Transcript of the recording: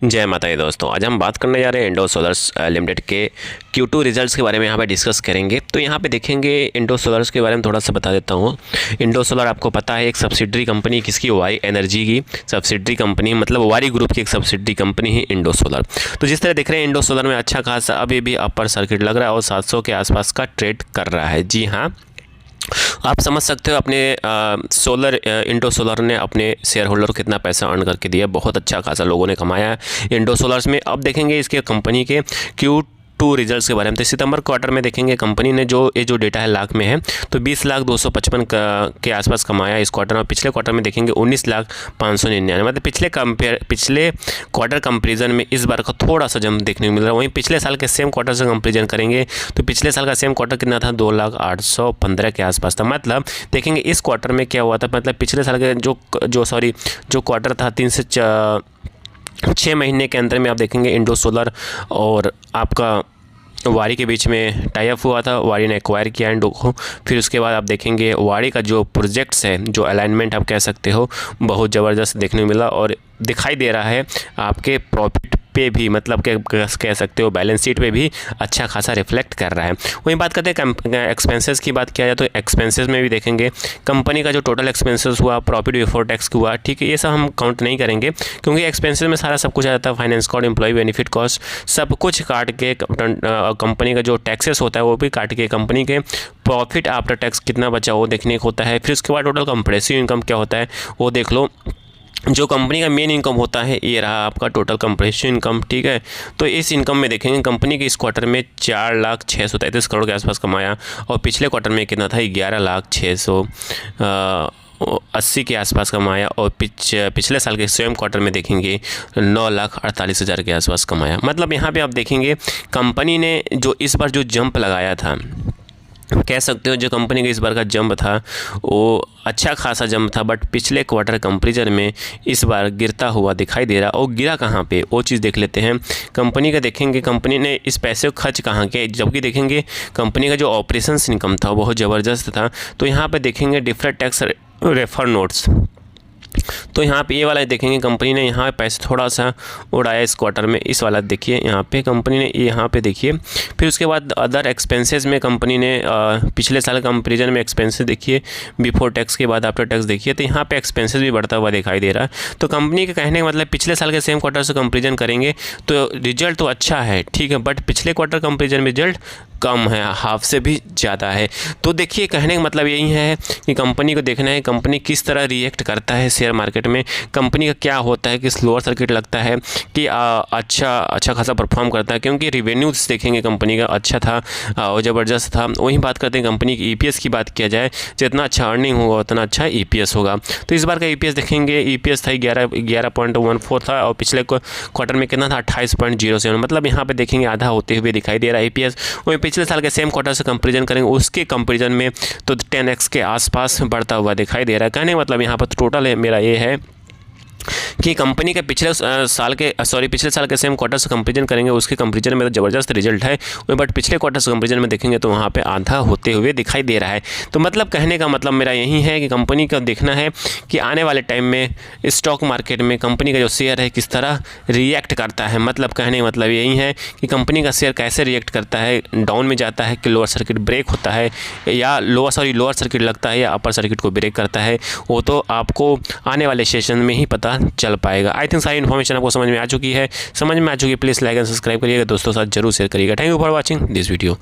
जय माता दी दोस्तों। आज हम बात करने जा रहे हैं इंडो सोलर्स लिमिटेड के Q2 रिजल्ट्स के बारे में यहाँ पे डिस्कस करेंगे। तो यहाँ पे देखेंगे इंडो सोलर्स के बारे में थोड़ा सा बता देता हूँ। इंडो सोलर आपको पता है एक सब्सिडरी कंपनी किसकी, वारी एनर्जी की सब्सिडरी कंपनी, मतलब वारी ग्रुप की एक सब्सिडरी कंपनी है इंडो सोलर। तो जिस तरह देख रहे हैं इंडो सोलर में अच्छा खासा अभी भी अपर सर्किट लग रहा है और 700 के आसपास का ट्रेड कर रहा है। जी हाँ, आप समझ सकते हो अपने इंडो सोलर ने अपने शेयर होल्डर को कितना पैसा अर्न करके दिया। बहुत अच्छा खासा लोगों ने कमाया है इंडो सोलर्स में। अब देखेंगे इसके कंपनी के Q2 रिजल्ट्स के बारे में। तो सितंबर क्वार्टर में देखेंगे कंपनी ने जो डेटा है लाख में है, तो 20,255 के आसपास कमाया इस क्वार्टर में। पिछले क्वार्टर में देखेंगे 19,599, मतलब पिछले क्वार्टर कंपेरिजन में इस बार का थोड़ा सा जंप देखने को मिल रहा है। वहीं पिछले साल के सेम क्वार्टर से कंपेरिजन करेंगे तो पिछले साल का सेम क्वार्टर कितना था, 2,815 के आसपास था। मतलब देखेंगे इस क्वार्टर में क्या हुआ था, मतलब पिछले साल के जो क्वार्टर था 3 से 6 महीने के अंदर में आप देखेंगे इंडो सोलर और आपका वारी के बीच में टाई अप हुआ था। वारी ने एक्वायर किया इंडो को। फिर उसके बाद आप देखेंगे वारी का जो प्रोजेक्ट्स है, जो अलाइनमेंट आप कह सकते हो, बहुत ज़बरदस्त देखने को मिला और दिखाई दे रहा है आपके प्रॉफिट पे भी, मतलब कह सकते हो बैलेंस शीट पे भी अच्छा खासा रिफ्लेक्ट कर रहा है। वहीं बात करते हैं एक्सपेंसेस की। बात किया जाए तो एक्सपेंसेस में भी देखेंगे कंपनी का जो टोटल एक्सपेंसेस हुआ, प्रॉफिट बिफोर टैक्स हुआ, ठीक है, ये सब हम काउंट नहीं करेंगे क्योंकि एक्सपेंसेस में सारा सब कुछ आ जाता है। Finance cost, employ benefit cost, सब कुछ काट के कंपनी का जो टैक्सेस होता है वो भी काट के कंपनी के प्रॉफिट आफ्टर टैक्स कितना बचा वो देखने को होता है। फिर उसके बाद टोटल कंप्रेसिव इनकम क्या होता है वो देख लो। जो कंपनी का मेन इनकम होता है ये रहा आपका टोटल कंप्रेसिव इनकम, ठीक है। तो इस इनकम में देखेंगे कंपनी के इस क्वार्टर में 4,633 करोड़ के आसपास कमाया और पिछले क्वार्टर में कितना था, 11,680 के आसपास कमाया और पिछले साल के सेम क्वार्टर में देखेंगे 9,48,000 के आसपास कमाया। मतलब यहाँ पे आप देखेंगे कंपनी ने जो इस बार जो जंप लगाया था, कह सकते हो जो कंपनी का इस बार का जंप था वो अच्छा खासा जंप था, बट पिछले क्वार्टर कंपेरिजन में इस बार गिरता हुआ दिखाई दे रहा। और गिरा कहाँ पे वो चीज़ देख लेते हैं। कंपनी का देखेंगे कंपनी ने इस पैसे को खर्च कहाँ किया, जबकि देखेंगे कंपनी का जो ऑपरेशंस इनकम था बहुत ज़बरदस्त था। तो यहाँ पे देखेंगे डिफरेंट टैक्स रेफर नोट्स, तो यहाँ पे ये वाला देखेंगे कंपनी ने यहाँ पे पैसे थोड़ा सा उड़ाया इस क्वार्टर में। इस वाला देखिए यहाँ पे कंपनी ने यहाँ पे देखिए। फिर उसके बाद अदर एक्सपेंसेस में कंपनी ने पिछले साल कंपेरिजन में एक्सपेंसेस देखिए, बिफोर टैक्स के बाद आफ्टर टैक्स देखिए, तो यहाँ पे एक्सपेंसेस भी बढ़ता हुआ दिखाई दे रहा है। तो कंपनी के कहने का मतलब पिछले साल के सेम क्वार्टर से कंपेरिजन करेंगे तो रिजल्ट तो अच्छा है, ठीक है, बट पिछले क्वार्टर कंपेरिजन में रिजल्ट कम है, हाफ से भी ज़्यादा है। तो देखिए कहने का मतलब यही है कि कंपनी को देखना है कंपनी किस तरह रिएक्ट करता है शेयर मार्केट में, कंपनी का क्या होता है कि स्लोअर सर्किट लगता है कि अच्छा खासा परफॉर्म करता है, क्योंकि रिवेन्यूज देखेंगे कंपनी का अच्छा था और ज़बरदस्त था। वहीं बात करते हैं कंपनी की EPS की बात किया जाए, जितना अच्छा अर्निंग होगा उतना अच्छा EPS होगा। तो इस बार का EPS देखेंगे, EPS था 11.14 था और पिछले क्वार्टर में कितना था, 28.07, मतलब यहाँ पे देखेंगे आधा होते हुए दिखाई दे रहा है EPS। वहीं पिछले साल के सेम क्वार्टर से कंपेरिजन करेंगे उसके कंपेरिजन में तो 10x के आसपास बढ़ता हुआ दिखाई दे रहा है। कहने का मतलब यहाँ पर टोटल है मेरा ये है कि कंपनी के पिछले साल के सेम क्वार्टर से कंपेरिजन करेंगे उसके कंपेरिजन में तो ज़बरदस्त रिजल्ट है, बट पिछले क्वार्टर से कंपेरिजन में देखेंगे तो वहाँ पे आधा होते हुए दिखाई दे रहा है। तो मतलब कहने का मतलब मेरा यही है कि कंपनी का देखना है कि आने वाले टाइम में स्टॉक मार्केट में कंपनी का जो शेयर है किस तरह रिएक्ट करता है। मतलब कहने का मतलब यही है कि कंपनी का शेयर कैसे रिएक्ट करता है, डाउन में जाता है कि लोअर सर्किट ब्रेक होता है, या लोअर सर्किट लगता है या अपर सर्किट को ब्रेक करता है, वो तो आपको आने वाले सेशन में ही पता चल पाएगा। आई थिंक सारी इन्फॉर्मेशन आपको समझ में आ चुकी है। प्लीज़ लाइक एंड सब्सक्राइब करिएगा, दोस्तों के साथ जरूर शेयर करिएगा। Thank you for watching this video.